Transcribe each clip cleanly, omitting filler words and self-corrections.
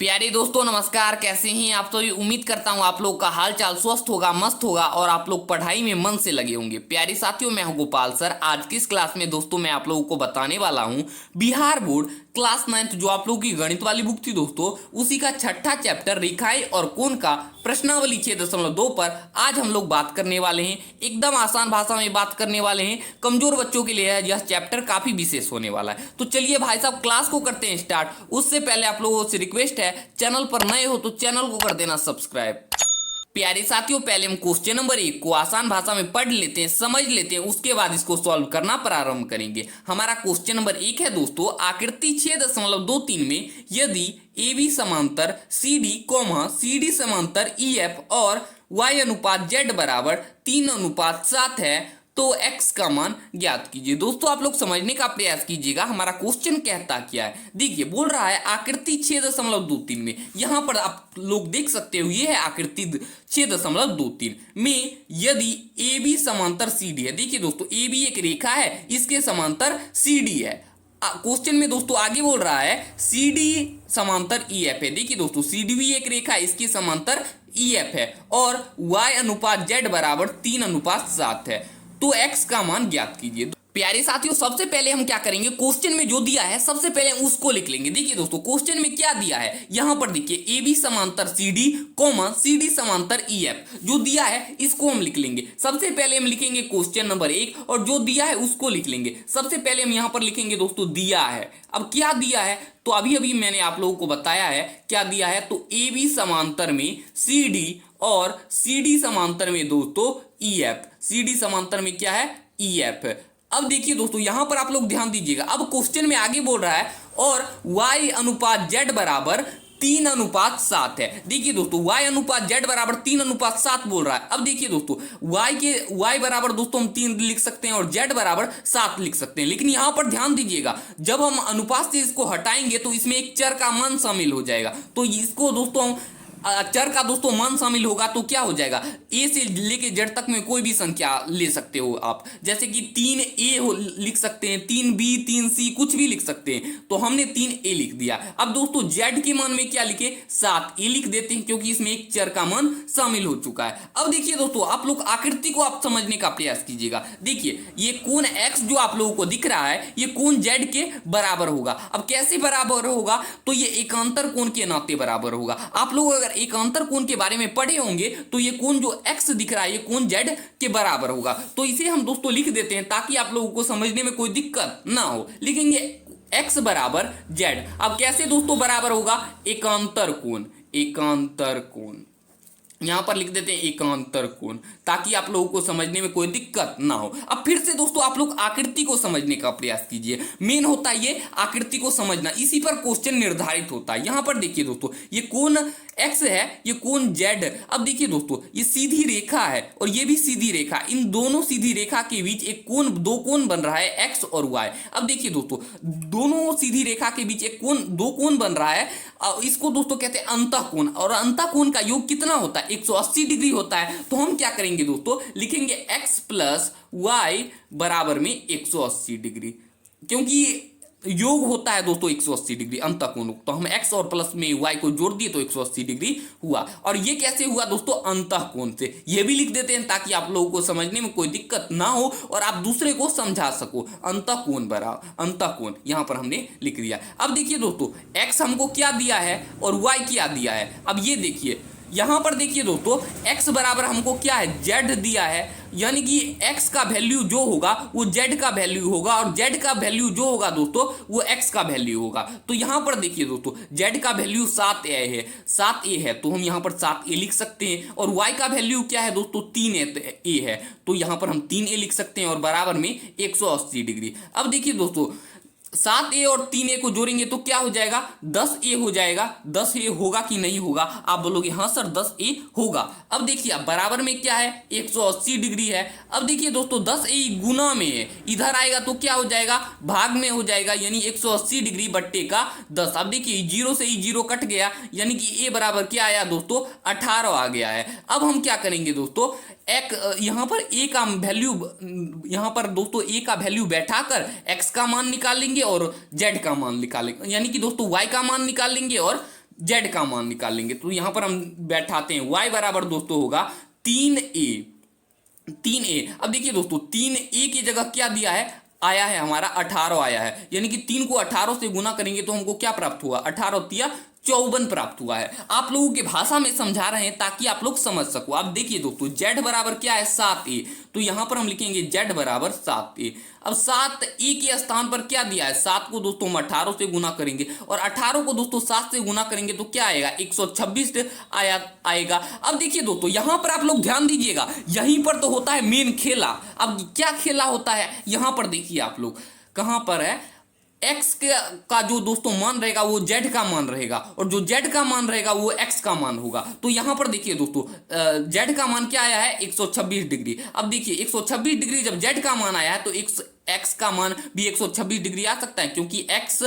प्यारे दोस्तों नमस्कार। कैसे हैं आप सभी। उम्मीद करता हूं आप लोग का हाल चाल स्वस्थ होगा, मस्त होगा और आप लोग पढ़ाई में मन से लगे होंगे। प्यारे साथियों, मैं हूं गोपाल सर। आज की इस क्लास में दोस्तों मैं आप लोगों को बताने वाला हूं बिहार बोर्ड क्लास 9th जो आप लोगों की गणित वाली बुक थी दोस्तों, उसी का छठा चैप्टर रेखाएं और कोण का प्रश्नावली 6.2 पर आज हम लोग बात करने वाले हैं। एकदम आसान भाषा में बात करने वाले हैं। कमजोर बच्चों के लिए यह चैप्टर काफी विशेष होने वाला है। तो चलिए भाई साहब क्लास को करते हैं स्टार्ट। उससे पहले आप लोगों से रिक्वेस्ट है, चैनल पर नए हो तो चैनल को कर देना सब्सक्राइब। प्यारे साथियों, पहले हम क्वेश्चन नंबर 1 को आसान भाषा में पढ़ लेते हैं, समझ लेते हैं, उसके बाद इसको सॉल्व करना प्रारंभ करेंगे। हमारा क्वेश्चन नंबर 1 है दोस्तों, आकृति 6.23 में यदि AB समांतर CD, CD समांतर EF और Y अनुपात Z बराबर 3:7 है तो x का मान ज्ञात कीजिए। दोस्तों आप लोग समझने का प्रयास कीजिएगा, हमारा क्वेश्चन कहता क्या है। देखिए बोल रहा है आकृति 6.23 में, यहां पर आप लोग देख सकते हो ये है आकृति 6.23 में यदि AB समांतर CD है। देखिए दोस्तों AB एक रेखा है, इसके समांतर CD है। क्वेश्चन में दोस्तों आगे बोल रहा है CD समांतर EF है। देखिए दोस्तों CD भी एक रेखा है, इसके समांतर EF है और Y अनुपात Z बराबर 3:7 है तो x का मान ज्ञात कीजिए। प्यारे साथियों, सबसे पहले हम क्या करेंगे, क्वेश्चन में जो दिया है सबसे पहले उसको लिख लेंगे। देखिए दोस्तों क्वेश्चन में क्या दिया है, यहां पर देखिए AB समांतर CD, CD समांतर EF जो दिया है इसको हम लिख लेंगे। सबसे पहले हम लिखेंगे क्वेश्चन नंबर 1 और जो दिया है उसको लिख लेंगे। सबसे पहले हम यहां पर लिखेंगे दोस्तों दिया है। अब क्या दिया है तो अभी अभी मैंने आप लोगों को बताया है क्या दिया है, तो AB समांतर में CD और CD समांतर में दोस्तों EF, CD समांतर में क्या है EF। अब देखिए दोस्तों यहां पर आप लोग ध्यान दीजिएगा, अब क्वेश्चन में आगे बोल रहा है और Y अनुपात Z बराबर 3:7 है। देखिए दोस्तों Y अनुपात Z बराबर 3:7 बोल रहा है। अब देखिए दोस्तों Y बराबर दोस्तों हम 3 लिख सकते हैं और Z बराबर 7 लिख सकते हैं, लेकिन यहां पर ध्यान दीजिएगा जब हम अनुपात से इसको हटाएंगे तो इसमें एक चर का मान शामिल हो जाएगा। तो इसको दोस्तों हम चर का दोस्तों मान शामिल होगा तो क्या हो जाएगा, ए से लेके जेड तक में कोई भी संख्या ले सकते हो आप, जैसे कि 3A लिख सकते हैं, 3B, 3C कुछ भी लिख सकते हैं। तो हमने 3A लिख दिया। अब दोस्तों जेड के मान में क्या लिखे, 7A लिख देते हैं क्योंकि इसमें एक चर का मान शामिल हो चुका है। अब देखिए दोस्तों आप लोग आकृति को आप समझने का प्रयास कीजिएगा। देखिए ये कोण x जो आप लोगों को दिख रहा है ये कोण z के बराबर होगा। अब कैसे बराबर होगा, तो ये एकांतर कोण के नाते बराबर होगा। आप लोग अगर एकांतर कोण के बारे में पढ़े होंगे तो ये कोण जो x दिख रहा है ये कोण z के बराबर होगा। तो इसे हम दोस्तों लिख देते हैं ताकि आप लोगों को समझने में कोई दिक्कत ना हो। लिखेंगे x बराबर z। अब कैसे दोस्तों बराबर होगा, एकांतर कोण, एकांतर कोण यहां पर लिख देते हैं एकांतर कोण ताकि आप लोगों को समझने में कोई दिक्कत ना हो। अब फिर से दोस्तों आप लोग आकृति को समझने का प्रयास कीजिए। मेन होता है ये आकृति को समझना, इसी पर क्वेश्चन निर्धारित होता है। यहां पर देखिए दोस्तों ये कोण x है, ये कोण z। अब देखिए दोस्तों ये सीधी रेखा है और ये भी सीधी रेखा, इन दोनों सीधी रेखा के बीच एक कोण, दो कोण बन रहा है x और y। अब देखिए दोस्तों दोनों सीधी रेखा के बीच एक कोण, दो कोण बन रहा है, इसको दोस्तों कहते हैं अंतःकोण और अंतःकोण का योग कितना होता है, 180 डिग्री होता है। तो हम क्या करेंगे दोस्तों, लिखेंगे x प्लस y बराबर में 180 डिग्री, क्योंकि योग होता है दोस्तों 180 डिग्री अंतःकोण। तो हम x और प्लस में y को जोड़ दिए तो 180 डिग्री हुआ। और ये कैसे हुआ दोस्तों, अंतःकोण से। ये भी लिख देते हैं ताकि आप लोगों को समझने में कोई दिक्कत ना हो और आप दूसरे को समझा सको। अंतःकोण बराबर अंतःकोण यहां पर हमने लिख दिया। अब देखिए दोस्तों x हमको क्या दिया है और y क्या दिया है। अब ये देखिए यहां पर देखिए दोस्तों x बराबर हमको क्या है, z दिया है, यानी कि x का वैल्यू जो होगा वो z का वैल्यू होगा और z का वैल्यू जो होगा दोस्तों वो x का वैल्यू होगा। तो यहां पर देखिए दोस्तों z का वैल्यू 7A है तो हम यहां पर 7A लिख सकते हैं और y का वैल्यू क्या है दोस्तों 3A है तो यहां पर हम 3A लिख सकते हैं और बराबर में 180 डिग्री। अब देखिए दोस्तों 7A और 3A को जोड़ेंगे तो क्या हो जाएगा, 10A हो जाएगा। 10A होगा कि नहीं होगा, आप बोलोगे हाँ सर 10A होगा। अब देखिए अब बराबर में क्या है, 180 डिग्री है। अब देखिए दोस्तों 10A गुना में है, इधर आएगा तो क्या हो जाएगा, भाग में हो जाएगा, यानी 180 डिग्री बट्टे का 10। अब देखिए 0 से 0 कट गया, यानी कि A बराबर क्या आया दोस्तों 18 आ गया है। अब हम क्या करेंगे दोस्तों, एक यहाँ पर ए का वैल्यू, यहाँ पर दोस्तों ए का वैल्यू बैठाकर एक्स का मान निकाल लेंगे और जेड का मान निकालेंगे, यानी कि दोस्तों वाई का मान निकाल लेंगे और जेड का मान निकालेंगे। तो यहां पर हम बैठाते हैं y बराबर दोस्तों होगा 3a। अब देखिए दोस्तों 3a की जगह क्या दिया है, आया है हमारा 18 आया है, यानी कि 3 को 18 से गुना करेंगे तो हमको क्या प्राप्त हुआ, 18 तिया 54 प्राप्त हुआ है। आप लोगों की भाषा में समझा रहे हैं ताकि आप लोग समझ सको। अब देखिए दोस्तों z बराबर क्या है 7a, तो यहां पर हम लिखेंगे z बराबर 7a। अब 7a के स्थान पर क्या दिया है, 7 को दोस्तों हम 18 से गुना करेंगे और 18 को दोस्तों 7 से गुना करेंगे तो क्या आएगा 126 आएगा। अब देखिए दोस्तों यहां पर आप लोग ध्यान दीजिएगा, यहीं पर तो होता है मेन खेला। अब क्या खेला होता है, यहां पर देखिए आप लोग कहां पर है, x का जो दोस्तों मान रहेगा वो z का मान रहेगा और जो z का मान रहेगा वो x का मान होगा। तो यहां पर देखिए दोस्तों z का मान क्या आया है 126 डिग्री। अब देखिए 126 डिग्री जब z का मान आया है तो x का मान भी 126 डिग्री आ सकता है, क्योंकि x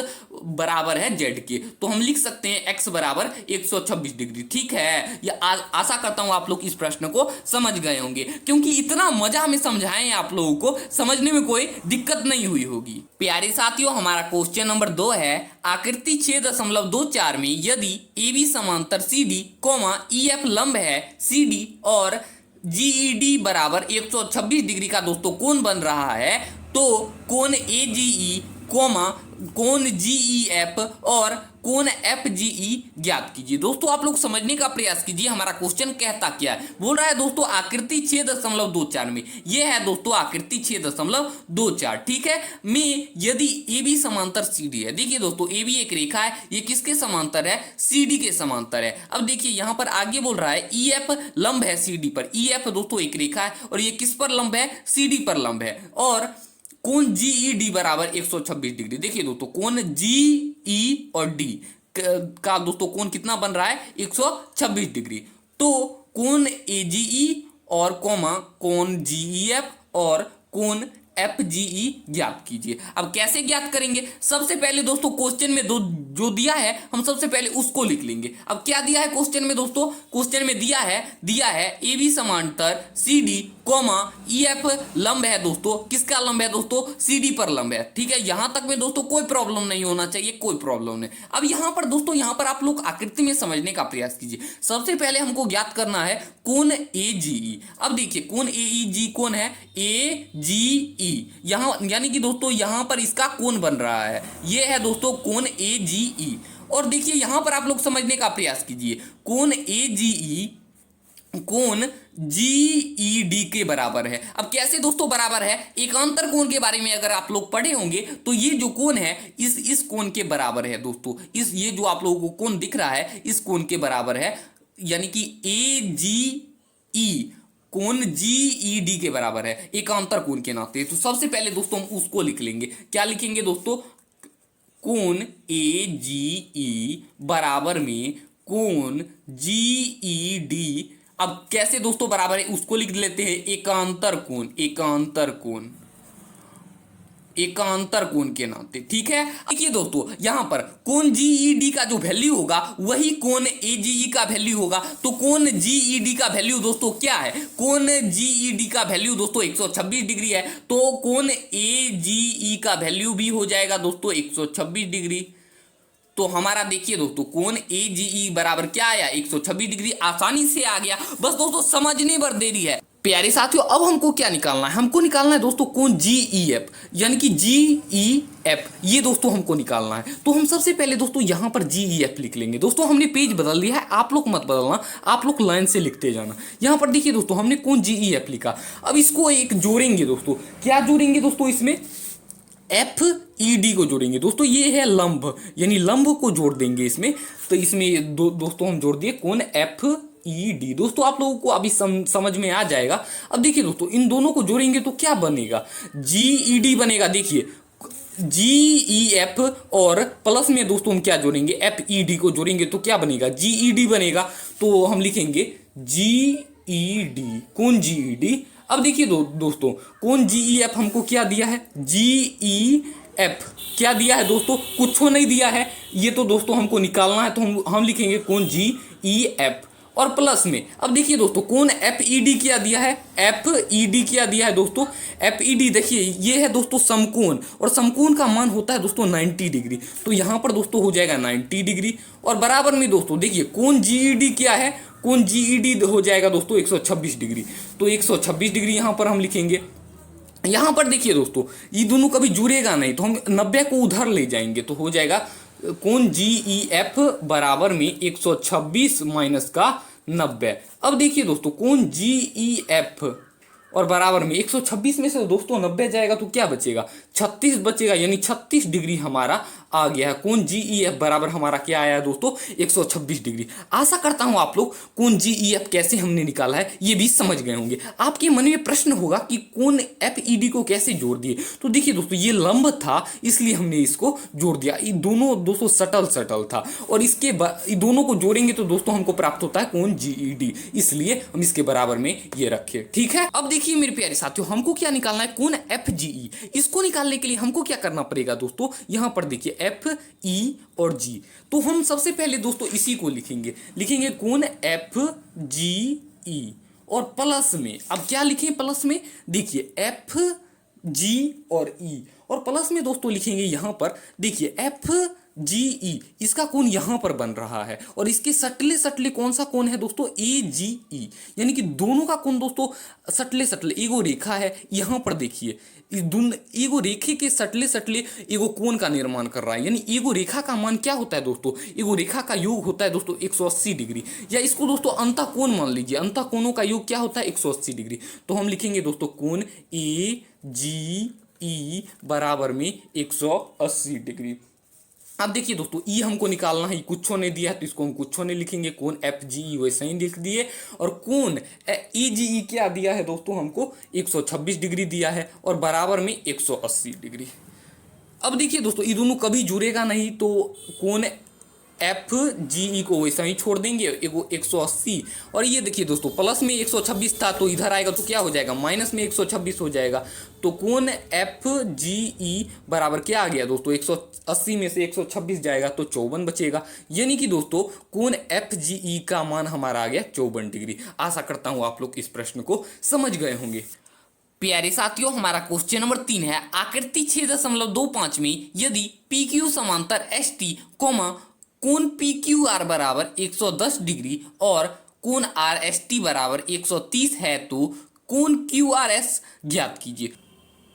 बराबर है z के, तो हम लिख सकते हैं x बराबर 126 डिग्री। ठीक है, ये आशा करता हूं आप लोग इस प्रश्न को समझ गए होंगे, क्योंकि इतना मजा में समझाएं आप लोगों को, समझने में कोई दिक्कत नहीं हुई होगी। प्यारे साथियों हमारा क्वेश्चन नंबर 2 है, आकृति 6.24 में यदि AB समांतर CD, EF लंब है CD और GED बराबर 126 डिग्री का दोस्तों कोण बन रहा है, तो कोण AGE, कोण GEF और कोण FGE ज्ञात कीजिए। दोस्तों आप लोग समझने का प्रयास कीजिए, हमारा क्वेश्चन कहता क्या है। बोल रहा है दोस्तों आकृति 6.24 में, ये है दोस्तों आकृति 6.24, ठीक है, में यदि AB समांतर CD है। देखिए दोस्तों AB एक रेखा है, ये किसके समांतर है, CD के समांतर है। अब देखिए यहां पर आगे बोल रहा है EF लंब है CD पर। EF दोस्तों एक रेखा है और ये किस पर लंब है, CD पर लंब है। और कोण GED बराबर 126 डिग्री। देखिए दोस्तों कोण GE और D का दोस्तों कोण कितना बन रहा है 126 डिग्री। तो कोण AGE और कोण GEF और कोण FGE ज्ञात कीजिए। अब कैसे ज्ञात करेंगे, सबसे पहले दोस्तों क्वेश्चन में जो दिया है हम सबसे पहले उसको लिख लेंगे। अब क्या दिया है क्वेश्चन में दोस्तों, क्वेश्चन में दिया है AB समांतर CD, EF लंब है दोस्तों, किसका लंब है दोस्तों, CD पर लंब है। ठीक है, यहां तक में दोस्तों कोई प्रॉब्लम नहीं होना चाहिए, कोई प्रॉब्लम नहीं। अब यहां पर दोस्तों यहां पर आप लोग आकृति में समझने का प्रयास कीजिए। सबसे पहले हमको ज्ञात करना है कोण AGE। अब देखिए कोण AEG कौन है, AGE, यहां यानी कि दोस्तों यहां पर इसका कोण बन रहा है, ये है दोस्तों कोण AGE। और देखिए यहां पर आप लोग समझने का प्रयास कीजिए, कोण AGE कोण GED के बराबर है। अब कैसे दोस्तों बराबर है, एकांतर कोण के बारे में अगर आप लोग पढ़े होंगे तो ये जो कोण है इस कोण के बराबर है दोस्तों। ये जो आप लोगों को कोण दिख रहा है इस कोण के बराबर है, यानी कि AGE कोण GED के बराबर है एकांतर कोण के नाते। तो सबसे पहले दोस्तों हम उसको लिख लेंगे। क्या लिखेंगे दोस्तों, कोण AGE बराबर में कोण GED। अब कैसे दोस्तों बराबर है उसको लिख लेते हैं, एकांतर कोण के नाते। ठीक है, देखिए दोस्तों यहां पर कोण GED का जो वैल्यू होगा वही कोण AGE का वैल्यू होगा। तो कोण GED का वैल्यू दोस्तों क्या है, कोण GED का वैल्यू दोस्तों 126 डिग्री है, तो कोण AGE का वैल्यू भी हो जाएगा दोस्तों 126 डिग्री। तो हमारा देखिए दोस्तों कोण AGE बराबर क्या आया 126 डिग्री, आसानी से आ गया, बस दोस्तों समझने पर देरी है। प्यारे साथियों अब हमको क्या निकालना है, हमको निकालना है दोस्तों कोण GEF, यानी कि GEF ये दोस्तों हमको निकालना है। तो हम सबसे पहले दोस्तों यहां पर GEF लिख लेंगे। दोस्तों हमने पेज बदल दिया है, आप लोग मत बदलना, आप लोग लाइन से लिखते जाना। यहां पर देखिए दोस्तों हमने कोण GEF लिखा। अब इसको एक जोड़ेंगे दोस्तों, क्या जोड़ेंगे दोस्तों, इसमें FED को जोड़ेंगे दोस्तों, ये है लंब, यानी लंब को जोड़ देंगे इसमें। तो इसमें दोस्तों हम जोड़ दिए कोण FED। दोस्तों आप लोगों को अभी समझ में आ जाएगा। अब देखिए दोस्तों इन दोनों को जोड़ेंगे तो क्या बनेगा, GED बनेगा। देखिए GEF और प्लस में दोस्तों हम क्या जोड़ेंगे, FED को जोड़ेंगे तो क्या बनेगा, GED बनेगा। तो हम लिखेंगे GED, कोण GED। अब देखिए दोस्तों कोण GEF हमको क्या दिया है, GEF क्या दिया है दोस्तों, कुछ नहीं दिया है, ये तो दोस्तों हमको निकालना है। तो हम लिखेंगे कोण GEF और प्लस में अब देखिए दोस्तों कोण एफ ई डी क्या दिया है, एफ ई डी क्या दिया है दोस्तों, एफ ई डी देखिए ये है दोस्तों समकोण, और समकोण का मान होता है दोस्तों 90 डिग्री, तो यहाँ पर दोस्तों हो जाएगा 90 डिग्री। और बराबर में दोस्तों देखिए कोण जी ई डी क्या है, कोण जी ई डी हो जाएगा दोस्तों 126 डिग्री, तो 126 डिग्री यहाँ पर हम लिखेंगे। यहाँ पर देखिए दोस्तों ये दोनों कभी जुड़ेगा नहीं, तो हम 90 को उधर ले जाएंगे तो हो जाएगा कोण जी ई एफ बराबर में 126 माइनस का 90। अब देखिए दोस्तों कोण जी ई एफ और बराबर में 126 में से दोस्तों 90 जाएगा तो क्या बचेगा, 36 बचेगा, यानी 36 डिग्री हमारा आ गया है। कोण जी ई एफ बराबर हमारा क्या आया है दोस्तों 126 डिग्री। आशा करता हूं आप लोग कोण जी ई एफ कैसे हमने निकाला है ये भी समझ गए होंगे। आपके मन में प्रश्न होगा कि कोण एफ ई डी को कैसे जोड़ दिए, तो देखिए दोस्तों ये लंब था इसलिए हमने इसको जोड़ दिया, ये दोनों दोस्तों सटल था, और इसके दोनों को जोड़ेंगे तो दोस्तों हमको प्राप्त होता है कोण जी ई डी, इसलिए हम इसके बराबर में ये रखे। ठीक है, अब देखिए मेरे प्यारे साथियों हमको क्या निकालना है, कोण एफ जी ई। इसको निकालने के लिए हमको क्या करना पड़ेगा दोस्तों, यहां पर देखिए एफ ई और जी, तो हम सबसे पहले दोस्तों इसी को लिखेंगे कोण एफ जी ई, और प्लस में अब क्या लिखें, प्लस में देखिए एफ जी और ई, और प्लस में दोस्तों लिखेंगे यहां पर देखिए एफ जी ई, इसका कोण यहां पर बन रहा है, और इसके सटले कौन सा कोण है दोस्तों, ए जी ई, यानी कि दोनों का कोण दोस्तों सटले एगो रेखा है, यहां पर देखिए एगो रेखे के सटले एगो कोण का निर्माण कर रहा है, यानी एगो रेखा का मान क्या होता है दोस्तों, एगो रेखा का योग होता है दोस्तों 180 डिग्री, या इसको दोस्तों अंतः कोण मान लीजिए, अंतः कोणों का योग क्या होता है 180 डिग्री, तो हम लिखेंगे दोस्तों कोण ए जी ई बराबर में 180 डिग्री। अब देखिए दोस्तों ई हमको निकालना है, कुछो नहीं दिया है तो इसको हम कुछो नहीं लिखेंगे, कोण एफ जी ई वैसे ही लिख दिए, और कोण ई जी ई क्या दिया है दोस्तों हमको 126 डिग्री दिया है, और बराबर में 180 डिग्री। अब देखिए दोस्तों ये दोनों कभी जुड़ेगा नहीं, तो कोण एफ जी ई को वैसा ही छोड़ देंगे, एगो 180, और ये देखिए दोस्तों प्लस में 126 था तो इधर आएगा तो क्या हो जाएगा, माइनस में 126 हो जाएगा, तो कोण एफ जी ई बराबर क्या आ गया दोस्तों 180 में से 126 जाएगा तो 54 बचेगा, यानी कि दोस्तों कोण एफ जी ई का मान हमारा आ गया 54 डिग्री। आशा करता हूं आप लोग इस प्रश्न को समझ गए होंगे। प्यारे साथियों हमारा क्वेश्चन नंबर 3 है, आकृति 6.25 में यदि पी क्यू समांतर एस टी कोण पी क्यू आर बराबर 110 डिग्री और कोण आर एस टी बराबर 130 है तो कोण क्यू आर एस ज्ञात कीजिए।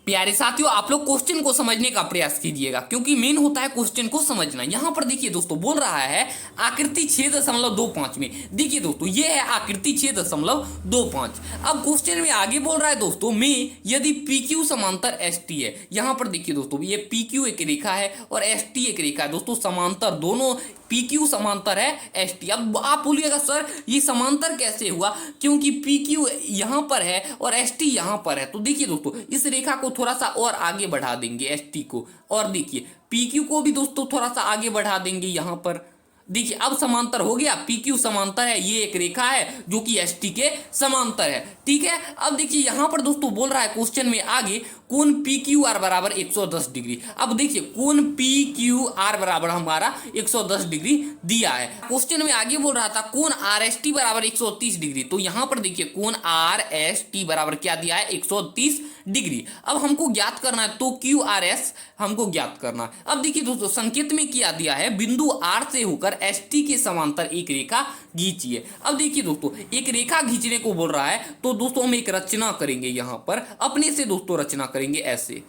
प्यारे साथियों आप लोग क्वेश्चन को समझने का प्रयास कीजिएगा, क्योंकि मेन होता है क्वेश्चन को समझना। यहां पर देखिए दोस्तों बोल रहा है आकृति 6.25 में, देखिए दोस्तों ये है आकृति 6.25। अब क्वेश्चन में आगे बोल रहा है दोस्तों में यदि पी क्यू समांतर एस टी है, यहां पर देखिए दोस्तों ये पी क्यू एक रेखा है और एस टी एक रेखा है दोस्तों, समांतर दोनों पी क्यू समांतर है एस टी। अब आप बोलिएगा सर ये समांतर कैसे हुआ, क्योंकि पी क्यू यहां पर है और एस टी यहां पर है, तो देखिए दोस्तों इस रेखा को थोड़ा सा और आगे बढ़ा देंगे एस टी को, और देखिए पी क्यू को भी दोस्तों थोड़ा सा आगे बढ़ा देंगे यहां पर, देखिए अब समांतर हो गया, पी क्यू समांतर है, ये एक रेखा है जो कि एस टी के समांतर है। ठीक है, अब देखिए यहां पर दोस्तों बोल रहा है क्वेश्चन में आगे कोण पी क्यू आर बराबर 110 डिग्री। अब देखिए कोण पी क्यू आर बराबर हमारा 110 डिग्री दिया है। क्वेश्चन में आगे बोल रहा था कोण आर एस टी बराबर 130 डिग्री, तो यहां पर देखिए कोण आर एस टी बराबर क्या दिया है 130 डिग्री। अब हमको ज्ञात करना है तो क्यू आर एस हमको ज्ञात करना है। अब देखिए दोस्तों संकेत में क्या दिया है, बिंदु आर से होकर एस टी के समांतर एक रेखा खींचिए। अब देखिए दोस्तों एक रेखा खींचने को बोल रहा है, तो दोस्तों हम एक रचना करेंगे, यहां पर अपने से दोस्तों रचना करेंगे ऐसे।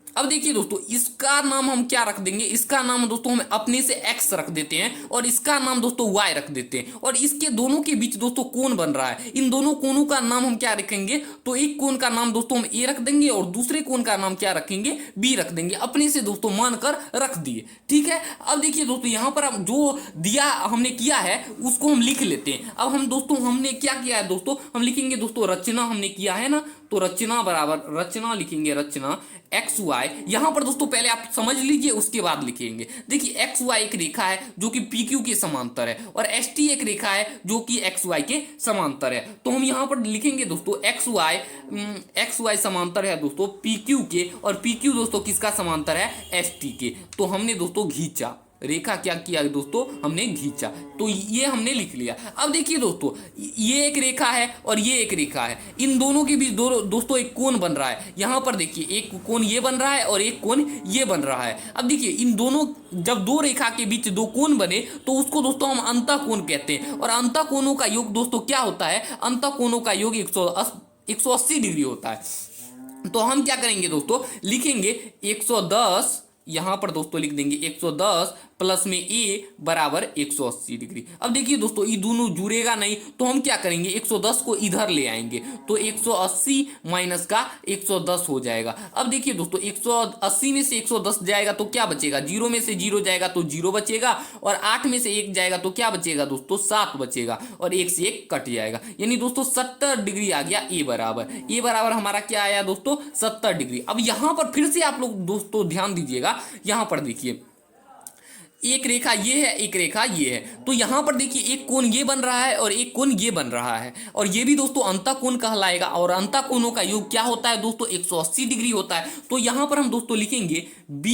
अब देखिए दोस्तों इसका नाम हम क्या रख देंगे, इसका नाम दोस्तों हम अपने से x रख देते हैं और इसका नाम दोस्तों y रख देते हैं, और इसके दोनों के बीच दोस्तों कोण बन रहा है, इन दोनों कोणों का नाम हम क्या रखेंगे, तो एक कोण का नाम दोस्तों हम a रख देंगे और दूसरे कोण का नाम क्या रखेंगे b रख देंगे, अपने से दोस्तों मानकर रख दिए। ठीक है, अब देखिए दोस्तों यहाँ पर हम जो दिया हमने किया है उसको हम लिख लेते हैं। अब हम दोस्तों हमने क्या किया है दोस्तों, हम लिखेंगे दोस्तों रचना हमने किया है ना, तो रचना बराबर रचना लिखेंगे, रचना एक्स वाई, यहां पर दोस्तों पहले आप समझ लीजिए उसके बाद लिखेंगे। देखिए एक्स वाई एक रेखा है जो कि पी क्यू के समांतर है और एस टी एक रेखा है जो कि एक्स वाई के समांतर है, तो हम यहां पर लिखेंगे दोस्तों एक्स वाई समांतर है दोस्तों पी क्यू के, और पी क्यू दोस्तों किसका समांतर है एस टी के, तो हमने दोस्तों खींचा। रेखा क्या किया दोस्तों, हमने खींचा, तो ये हमने लिख लिया। अब देखिए दोस्तों, ये एक रेखा है और ये एक रेखा है, इन दोनों के बीच दोस्तों एक कोण बन रहा है। यहाँ पर देखिए एक कोण ये बन रहा है और एक कोण ये बन रहा है। अब देखिए इन दोनों, जब दो रेखा के बीच दो कोण बने तो उसको दोस्तों हम अंतःकोण कहते हैं। और अंतःकोणों का योग दोस्तों क्या होता है, अंतःकोणों का योग 180 डिग्री होता है। तो हम क्या करेंगे दोस्तों, लिखेंगे 110, यहां पर दोस्तों लिख देंगे 110 प्लस में ए बराबर 180 डिग्री। अब देखिए दोस्तों, ये दोनों जुड़ेगा नहीं, तो हम क्या करेंगे, 110 को इधर ले आएंगे, तो 180 माइनस का 110 हो जाएगा। अब देखिए दोस्तों, 180 में से 110 जाएगा तो क्या बचेगा, 0 में से 0 जाएगा तो 0 बचेगा, और 8 में से 1 जाएगा तो क्या बचेगा दोस्तों, 7 बचेगा, और 1 से 1 कट जाएगा, यानी दोस्तों 70 डिग्री आ गया ए बराबर हमारा क्या आया दोस्तों, 70 डिग्री। अब यहां पर फिर से आप लोग दोस्तों ध्यान दीजिएगा, यहां पर देखिए एक रेखा ये है, एक रेखा ये है, तो यहां पर देखिए एक कोण ये बन रहा है और एक कोण ये बन रहा है, और ये भी दोस्तों अंतःकोण कहलाएगा। और अंतःकोणों का योग क्या होता है दोस्तों, 180 डिग्री होता है। तो यहां पर हम दोस्तों लिखेंगे b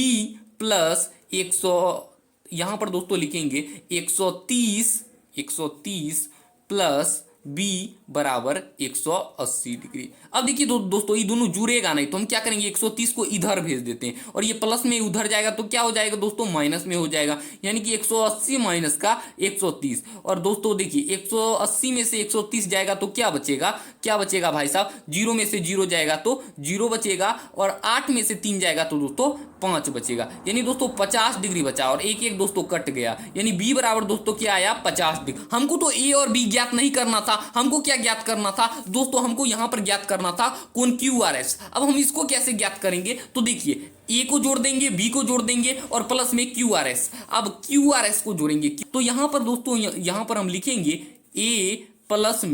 प्लस 100, यहां पर दोस्तों लिखेंगे 130 प्लस b बराबर 180 डिग्री। अब देखिए दोस्तों, ये दोनों जुड़ेगा नहीं, तो हम क्या करेंगे, 130 को इधर भेज देते हैं, और ये प्लस में उधर जाएगा तो क्या हो जाएगा दोस्तों, माइनस में हो जाएगा, यानी कि 180 माइनस का 130। और दोस्तों देखिए 180 में से 130 जाएगा तो क्या बचेगा भाई साहब, 0 में से 0 जाएगा तो 0 बचेगा, और 8 में से 3 जाएगा तो दोस्तों 5 बचेगा, यानी दोस्तों 50 डिग्री बचा, और एक एक दोस्तों कट गया, यानी b बराबर दोस्तों क्या आया, 50 डिग्री। हमको तो a और b ज्ञात नहीं करना था, हमको क्या ज्ञात करना था दोस्तों, हमको यहां पर ज्ञात करना था कोण QRS। अब हम इसको कैसे ज्ञात करेंगे, तो देखिए a को जोड़ देंगे, b को जोड़ देंगे, और प्लस में QRS। अब QRS को जोड़ेंगे, तो यहां पर दोस्तों, यहां पर हम लिखेंगे a प्लस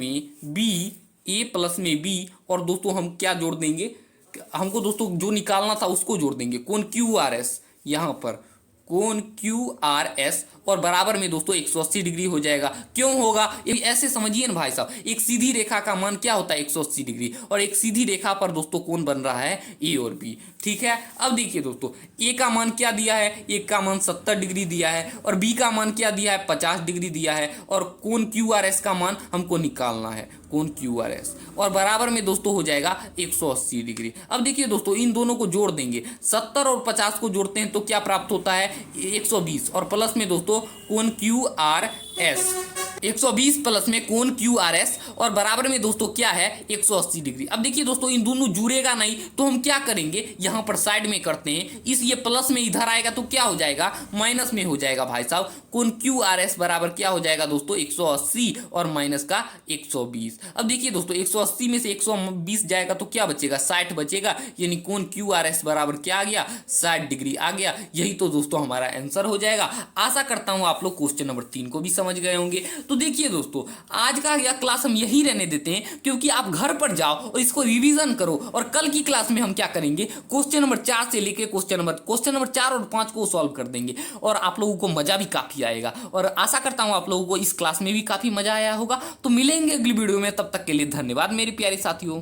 में b, और दोस्तों हम क्या जोड़ देंगे, हमको दोस्तों जो निकालना था उसको जोड़ देंगे, कोण QRS, यहां पर कोण QRS, और बराबर में दोस्तों 180 डिग्री हो जाएगा। क्यों होगा, ऐसे समझिए ना भाई साहब, एक सीधी रेखा का मान क्या होता है, 180 डिग्री, और एक सीधी रेखा पर दोस्तों कोण बन रहा है ए और बी। ठीक है, अब देखिए दोस्तों, ए का मान क्या दिया है, ए का मान 70 डिग्री दिया है, और बी का मान क्या दिया है, 50 डिग्री दिया है, और कोण QRS का मान हमको निकालना है, कोण QRS, और बराबर में दोस्तों हो जाएगा 180 डिग्री। अब देखिए दोस्तों, इन दोनों को जोड़ देंगे, 70 और 50 को जोड़ते हैं तो क्या प्राप्त होता है, 120, और प्लस में दोस्तों कोण QRS, 120 प्लस में कोण QRS, और बराबर में दोस्तों क्या है, 180 डिग्री। अब देखिए दोस्तों, इन दोनों जुड़ेगा नहीं, तो हम क्या करेंगे, यहां पर साइड में करते हैं, इस ये प्लस में इधर आएगा तो क्या हो जाएगा, माइनस में हो जाएगा भाई साहब। कोण QRS बराबर क्या हो जाएगा दोस्तों, 180 और माइनस का 120। अब देखिए दोस्तों, 180 में से 120 जाएगा तो क्या बचेगा, 60 बचेगा, यानी कोण QRS बराबर क्या आ गया, 60 डिग्री आ गया। यही तो दोस्तों हमारा आंसर हो जाएगा। आशा करता हूं आप लोग क्वेश्चन नंबर 3 को भी समझ गए होंगे। तो देखिए दोस्तों, आज का यह क्लास हम यही रहने देते हैं, क्योंकि आप घर पर जाओ और इसको रिवीजन करो, और कल की क्लास में हम क्या करेंगे, क्वेश्चन नंबर 4 से लेके क्वेश्चन नंबर 4 और 5 को सॉल्व कर देंगे, और आप लोगों को मजा भी काफी आएगा, और आशा करता हूं आप लोगों को इस क्लास में भी काफी मजा आया होगा। तो मिलेंगे अगली वीडियो में, तब तक के लिए धन्यवाद मेरे प्यारे साथियों।